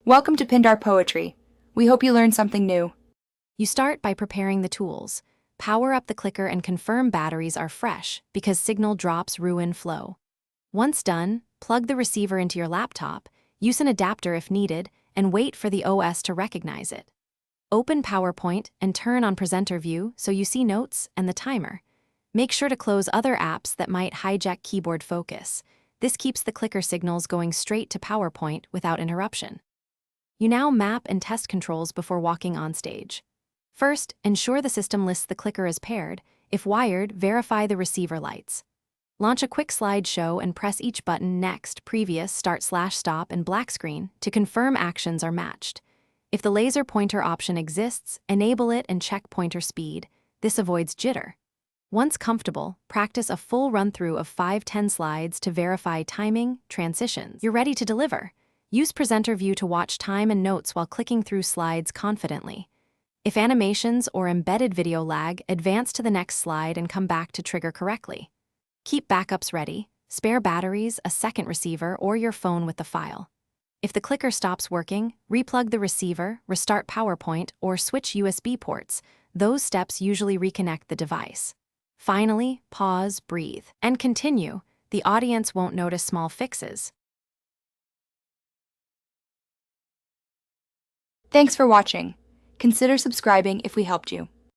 Welcome to Pindar Poetry. We hope you learned something new. You start by preparing the tools. Power up the clicker and confirm batteries are fresh because signal drops ruin flow. Once done, plug the receiver into your laptop, use an adapter if needed, and wait for the OS to recognize it. Open PowerPoint and turn on presenter view so you see notes and the timer. Make sure to close other apps that might hijack keyboard focus. This keeps the clicker signals going straight to PowerPoint without interruption. You now map and test controls before walking on stage. First, ensure the system lists the clicker as paired. If wired, verify the receiver lights. Launch a quick slideshow and press each button next, previous, start/stop, and black screen to confirm actions are matched. If the laser pointer option exists, enable it and check pointer speed. This avoids jitter. Once comfortable, practice a full run-through of 5-10 slides to verify timing, transitions. You're ready to deliver. Use presenter view to watch time and notes while clicking through slides confidently. If animations or embedded video lag, advance to the next slide and come back to trigger correctly. Keep backups ready, spare batteries, a second receiver, or your phone with the file. If the clicker stops working, replug the receiver, restart PowerPoint, or switch USB ports. Those steps usually reconnect the device. Finally, pause, breathe, and continue. The audience won't notice small fixes. Thanks for watching. Consider subscribing if we helped you.